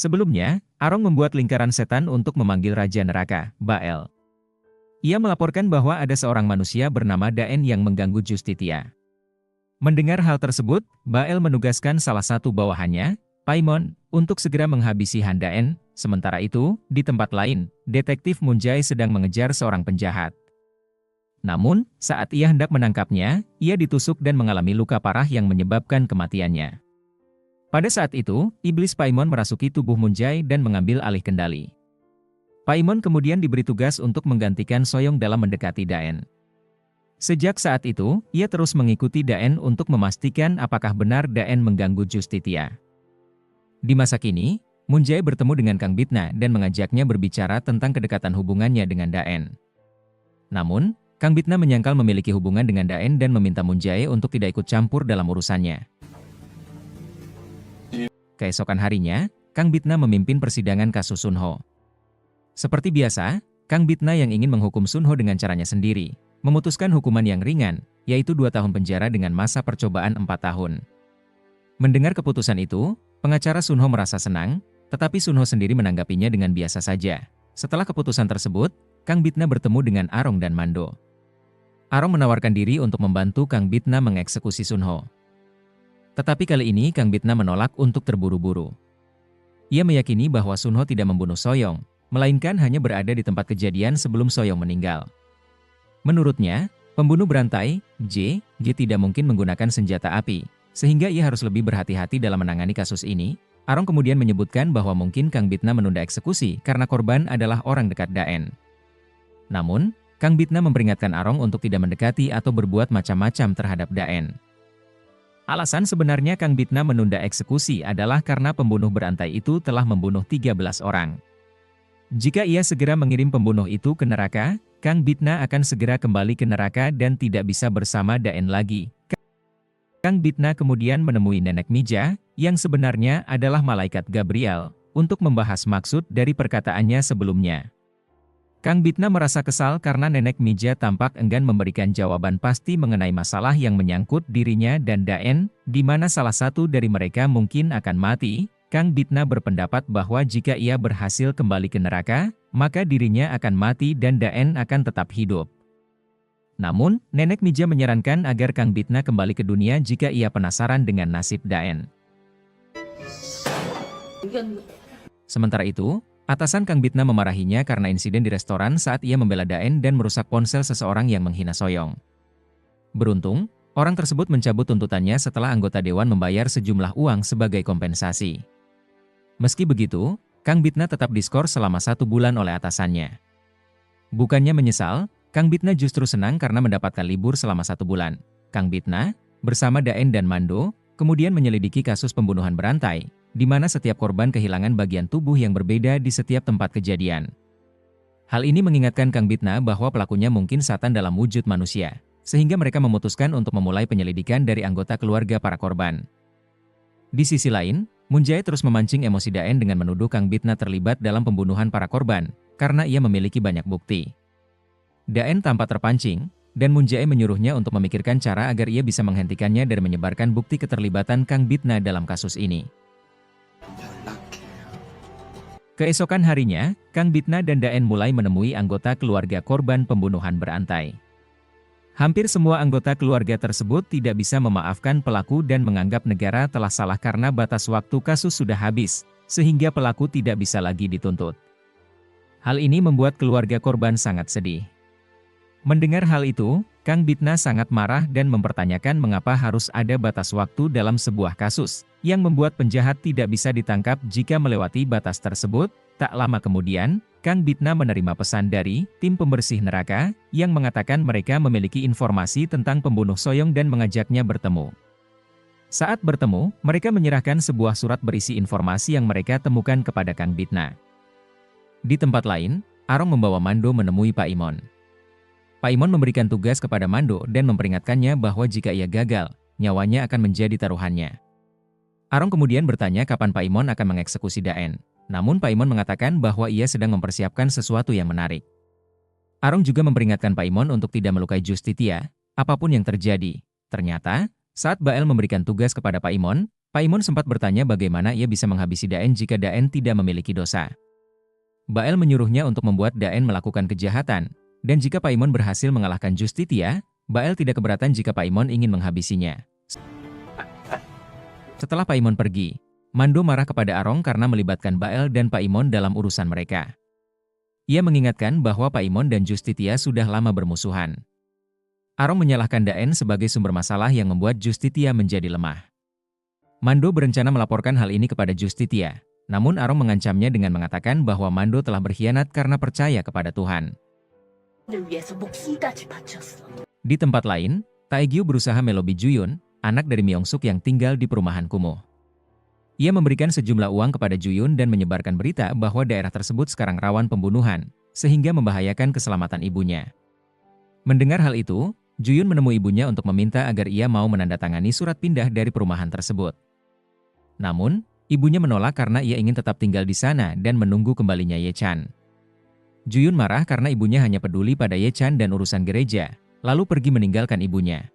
Sebelumnya, Arong membuat lingkaran setan untuk memanggil Raja Neraka, Bael. Ia melaporkan bahwa ada seorang manusia bernama Daen yang mengganggu Justitia. Mendengar hal tersebut, Bael menugaskan salah satu bawahannya, Paimon, untuk segera menghabisi Han Daen. Sementara itu, di tempat lain, detektif Moon-jae sedang mengejar seorang penjahat. Namun, saat ia hendak menangkapnya, ia ditusuk dan mengalami luka parah yang menyebabkan kematiannya. Pada saat itu, iblis Paimon merasuki tubuh Moon-jae dan mengambil alih kendali. Paimon kemudian diberi tugas untuk menggantikan Soyong dalam mendekati Daen. Sejak saat itu, ia terus mengikuti Daen untuk memastikan apakah benar Daen mengganggu Justitia. Di masa kini, Moon-jae bertemu dengan Kang Bitna dan mengajaknya berbicara tentang kedekatan hubungannya dengan Daen. Namun, Kang Bitna menyangkal memiliki hubungan dengan Daen dan meminta Moon-jae untuk tidak ikut campur dalam urusannya. Keesokan harinya, Kang Bitna memimpin persidangan kasus Sunho. Seperti biasa, Kang Bitna yang ingin menghukum Sunho dengan caranya sendiri, memutuskan hukuman yang ringan, yaitu 2 tahun penjara dengan masa percobaan 4 tahun. Mendengar keputusan itu, pengacara Sunho merasa senang, tetapi Sunho sendiri menanggapinya dengan biasa saja. Setelah keputusan tersebut, Kang Bitna bertemu dengan Arong dan Mando. Arong menawarkan diri untuk membantu Kang Bitna mengeksekusi Sunho. Tetapi kali ini Kang Bitna menolak untuk terburu-buru. Ia meyakini bahwa Sunho tidak membunuh Soyong, melainkan hanya berada di tempat kejadian sebelum Soyong meninggal. Menurutnya, pembunuh berantai, J tidak mungkin menggunakan senjata api, sehingga ia harus lebih berhati-hati dalam menangani kasus ini. Arong kemudian menyebutkan bahwa mungkin Kang Bitna menunda eksekusi karena korban adalah orang dekat Daen. Namun, Kang Bitna memperingatkan Arong untuk tidak mendekati atau berbuat macam-macam terhadap Daen. Alasan sebenarnya Kang Bitna menunda eksekusi adalah karena pembunuh berantai itu telah membunuh 13 orang. Jika ia segera mengirim pembunuh itu ke neraka, Kang Bitna akan segera kembali ke neraka dan tidak bisa bersama Daen lagi. Kang Bitna kemudian menemui Nenek Mija, yang sebenarnya adalah malaikat Gabriel, untuk membahas maksud dari perkataannya sebelumnya. Kang Bitna merasa kesal karena Nenek Mija tampak enggan memberikan jawaban pasti mengenai masalah yang menyangkut dirinya dan Daen, di mana salah satu dari mereka mungkin akan mati. Kang Bitna berpendapat bahwa jika ia berhasil kembali ke neraka, maka dirinya akan mati dan Daen akan tetap hidup. Namun, Nenek Mija menyarankan agar Kang Bitna kembali ke dunia jika ia penasaran dengan nasib Daen. Sementara itu, atasan Kang Bitna memarahinya karena insiden di restoran saat ia membela Daen dan merusak ponsel seseorang yang menghina Soyong. Beruntung, orang tersebut mencabut tuntutannya setelah anggota dewan membayar sejumlah uang sebagai kompensasi. Meski begitu, Kang Bitna tetap diskor selama 1 bulan oleh atasannya. Bukannya menyesal, Kang Bitna justru senang karena mendapatkan libur selama 1 bulan. Kang Bitna, bersama Daen dan Mando, kemudian menyelidiki kasus pembunuhan berantai, di mana setiap korban kehilangan bagian tubuh yang berbeda di setiap tempat kejadian. Hal ini mengingatkan Kang Bitna bahwa pelakunya mungkin setan dalam wujud manusia, sehingga mereka memutuskan untuk memulai penyelidikan dari anggota keluarga para korban. Di sisi lain, Moon-jae terus memancing emosi Daen dengan menuduh Kang Bitna terlibat dalam pembunuhan para korban, karena ia memiliki banyak bukti. Daen tampak terpancing, dan Moon-jae menyuruhnya untuk memikirkan cara agar ia bisa menghentikannya dan menyebarkan bukti keterlibatan Kang Bitna dalam kasus ini. Keesokan harinya, Kang Bitna dan Daen mulai menemui anggota keluarga korban pembunuhan berantai. Hampir semua anggota keluarga tersebut tidak bisa memaafkan pelaku dan menganggap negara telah salah karena batas waktu kasus sudah habis, sehingga pelaku tidak bisa lagi dituntut. Hal ini membuat keluarga korban sangat sedih. Mendengar hal itu, Kang Bitna sangat marah dan mempertanyakan mengapa harus ada batas waktu dalam sebuah kasus, yang membuat penjahat tidak bisa ditangkap jika melewati batas tersebut. Tak lama kemudian, Kang Bitna menerima pesan dari tim pembersih neraka, yang mengatakan mereka memiliki informasi tentang pembunuh Soyong dan mengajaknya bertemu. Saat bertemu, mereka menyerahkan sebuah surat berisi informasi yang mereka temukan kepada Kang Bitna. Di tempat lain, Arong membawa Mando menemui Paimon. Paimon memberikan tugas kepada Mando dan memperingatkannya bahwa jika ia gagal, nyawanya akan menjadi taruhannya. Arong kemudian bertanya kapan Paimon akan mengeksekusi Daen. Namun Paimon mengatakan bahwa ia sedang mempersiapkan sesuatu yang menarik. Arong juga memperingatkan Paimon untuk tidak melukai Justitia, apapun yang terjadi. Ternyata, saat Bael memberikan tugas kepada Paimon Paimon sempat bertanya bagaimana ia bisa menghabisi Daen jika Daen tidak memiliki dosa. Bael menyuruhnya untuk membuat Daen melakukan kejahatan, dan jika Paimon berhasil mengalahkan Justitia, Bael tidak keberatan jika Paimon ingin menghabisinya. Setelah Paimon pergi, Mando marah kepada Arong karena melibatkan Bael dan Paimon dalam urusan mereka. Ia mengingatkan bahwa Paimon dan Justitia sudah lama bermusuhan. Arong menyalahkan Daen sebagai sumber masalah yang membuat Justitia menjadi lemah. Mando berencana melaporkan hal ini kepada Justitia, namun Arong mengancamnya dengan mengatakan bahwa Mando telah berkhianat karena percaya kepada Tuhan. Di tempat lain, Taegyu berusaha melobi Juyun, anak dari Myeongsuk yang tinggal di perumahan kumuh. Ia memberikan sejumlah uang kepada Juyun dan menyebarkan berita bahwa daerah tersebut sekarang rawan pembunuhan, sehingga membahayakan keselamatan ibunya. Mendengar hal itu, Juyun menemui ibunya untuk meminta agar ia mau menandatangani surat pindah dari perumahan tersebut. Namun, ibunya menolak karena ia ingin tetap tinggal di sana dan menunggu kembalinya Ye Chan. Juyun marah karena ibunya hanya peduli pada Ye Chan dan urusan gereja, lalu pergi meninggalkan ibunya.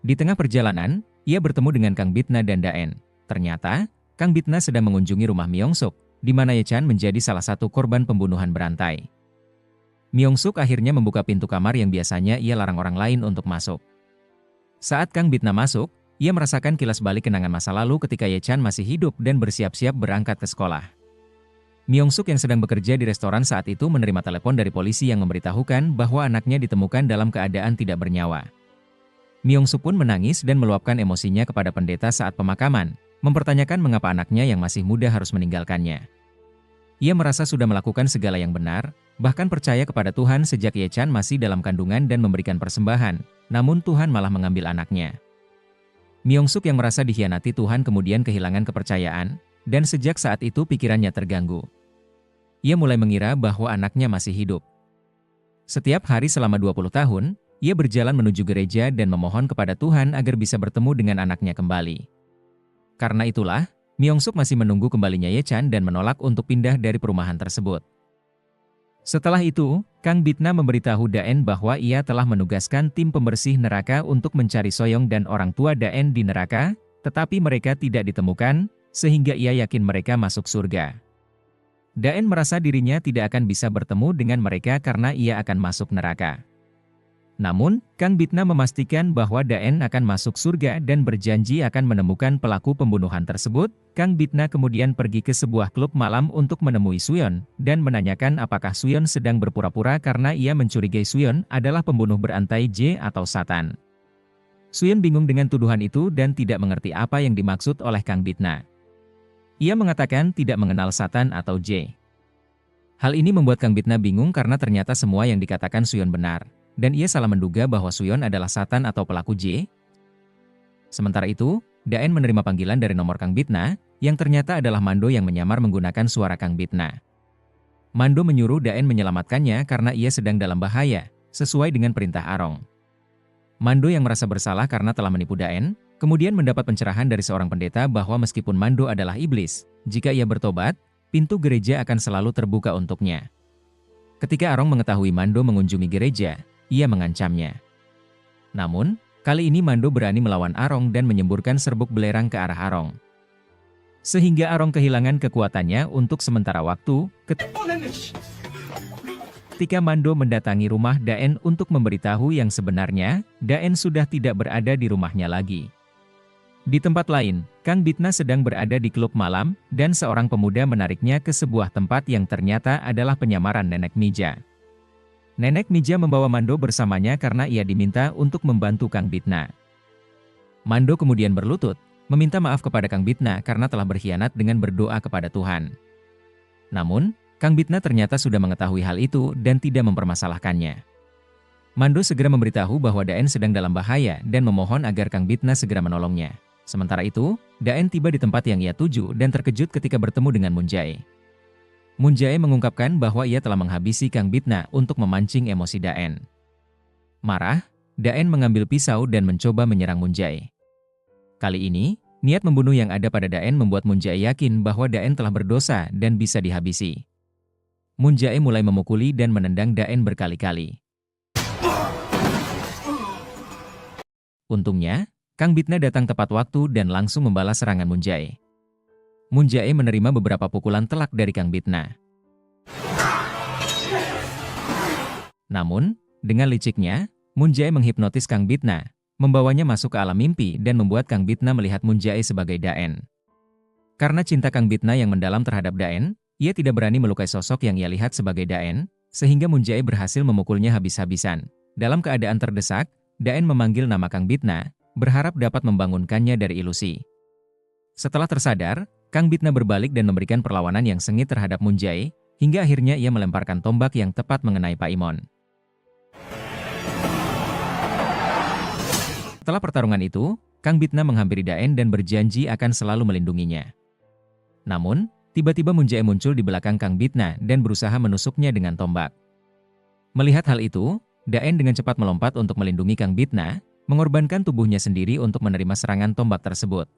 Di tengah perjalanan, ia bertemu dengan Kang Bitna dan Daen. Ternyata, Kang Bitna sedang mengunjungi rumah Myeongsuk, di mana Ye Chan menjadi salah satu korban pembunuhan berantai. Myeongsuk akhirnya membuka pintu kamar yang biasanya ia larang orang lain untuk masuk. Saat Kang Bitna masuk, ia merasakan kilas balik kenangan masa lalu ketika Ye Chan masih hidup dan bersiap-siap berangkat ke sekolah. Myeongsuk yang sedang bekerja di restoran saat itu menerima telepon dari polisi yang memberitahukan bahwa anaknya ditemukan dalam keadaan tidak bernyawa. Myeongsuk pun menangis dan meluapkan emosinya kepada pendeta saat pemakaman, mempertanyakan mengapa anaknya yang masih muda harus meninggalkannya. Ia merasa sudah melakukan segala yang benar, bahkan percaya kepada Tuhan sejak Ye Chan masih dalam kandungan dan memberikan persembahan, namun Tuhan malah mengambil anaknya. Myeongsuk yang merasa dikhianati Tuhan kemudian kehilangan kepercayaan, dan sejak saat itu pikirannya terganggu. Ia mulai mengira bahwa anaknya masih hidup. Setiap hari selama 20 tahun, ia berjalan menuju gereja dan memohon kepada Tuhan agar bisa bertemu dengan anaknya kembali. Karena itulah, Myeongsuk masih menunggu kembalinya Ye Chan dan menolak untuk pindah dari perumahan tersebut. Setelah itu, Kang Bitna memberitahu Daen bahwa ia telah menugaskan tim pembersih neraka untuk mencari Soyong dan orang tua Daen di neraka, tetapi mereka tidak ditemukan, sehingga ia yakin mereka masuk surga. Daen merasa dirinya tidak akan bisa bertemu dengan mereka karena ia akan masuk neraka. Namun, Kang Bitna memastikan bahwa Daen akan masuk surga dan berjanji akan menemukan pelaku pembunuhan tersebut. Kang Bitna kemudian pergi ke sebuah klub malam untuk menemui Suyeon, dan menanyakan apakah Suyeon sedang berpura-pura karena ia mencurigai Suyeon adalah pembunuh berantai J atau Satan. Suyeon bingung dengan tuduhan itu dan tidak mengerti apa yang dimaksud oleh Kang Bitna. Ia mengatakan tidak mengenal Satan atau J. Hal ini membuat Kang Bitna bingung karena ternyata semua yang dikatakan Suyeon benar. Dan ia salah menduga bahwa Suyeon adalah Satan atau pelaku J. Sementara itu, Daen menerima panggilan dari nomor Kang Bitna, yang ternyata adalah Mando yang menyamar menggunakan suara Kang Bitna. Mando menyuruh Daen menyelamatkannya karena ia sedang dalam bahaya, sesuai dengan perintah Arong. Mando yang merasa bersalah karena telah menipu Daen, kemudian mendapat pencerahan dari seorang pendeta bahwa meskipun Mando adalah iblis, jika ia bertobat, pintu gereja akan selalu terbuka untuknya. Ketika Arong mengetahui Mando mengunjungi gereja, ia mengancamnya. Namun, kali ini Mando berani melawan Arong dan menyemburkan serbuk belerang ke arah Arong. Sehingga Arong kehilangan kekuatannya untuk sementara waktu. Ketika Mando mendatangi rumah Daen untuk memberitahu yang sebenarnya, Daen sudah tidak berada di rumahnya lagi. Di tempat lain, Kang Bitna sedang berada di klub malam, dan seorang pemuda menariknya ke sebuah tempat yang ternyata adalah penyamaran Nenek Mija. Nenek Mija membawa Mando bersamanya karena ia diminta untuk membantu Kang Bitna. Mando kemudian berlutut, meminta maaf kepada Kang Bitna karena telah berkhianat dengan berdoa kepada Tuhan. Namun, Kang Bitna ternyata sudah mengetahui hal itu dan tidak mempermasalahkannya. Mando segera memberitahu bahwa Daen sedang dalam bahaya dan memohon agar Kang Bitna segera menolongnya. Sementara itu, Daen tiba di tempat yang ia tuju dan terkejut ketika bertemu dengan Moon Jae. Moon Jae mengungkapkan bahwa ia telah menghabisi Kang Bitna untuk memancing emosi Daen. Marah, Daen mengambil pisau dan mencoba menyerang Moon Jae. Kali ini, niat membunuh yang ada pada Daen membuat Moon Jae yakin bahwa Daen telah berdosa dan bisa dihabisi. Moon Jae mulai memukuli dan menendang Daen berkali-kali. Untungnya, Kang Bitna datang tepat waktu dan langsung membalas serangan Moon Jae. Moon Jae menerima beberapa pukulan telak dari Kang Bitna. Namun, dengan liciknya, Moon Jae menghipnotis Kang Bitna, membawanya masuk ke alam mimpi dan membuat Kang Bitna melihat Moon Jae sebagai Daen. Karena cinta Kang Bitna yang mendalam terhadap Daen, ia tidak berani melukai sosok yang ia lihat sebagai Daen, sehingga Moon Jae berhasil memukulnya habis-habisan. Dalam keadaan terdesak, Daen memanggil nama Kang Bitna, berharap dapat membangunkannya dari ilusi. Setelah tersadar, Kang Bitna berbalik dan memberikan perlawanan yang sengit terhadap Moon Jae, hingga akhirnya ia melemparkan tombak yang tepat mengenai Paimon. Setelah pertarungan itu, Kang Bitna menghampiri Daen dan berjanji akan selalu melindunginya. Namun, tiba-tiba Moon Jae muncul di belakang Kang Bitna dan berusaha menusuknya dengan tombak. Melihat hal itu, Daen dengan cepat melompat untuk melindungi Kang Bitna, mengorbankan tubuhnya sendiri untuk menerima serangan tombak tersebut.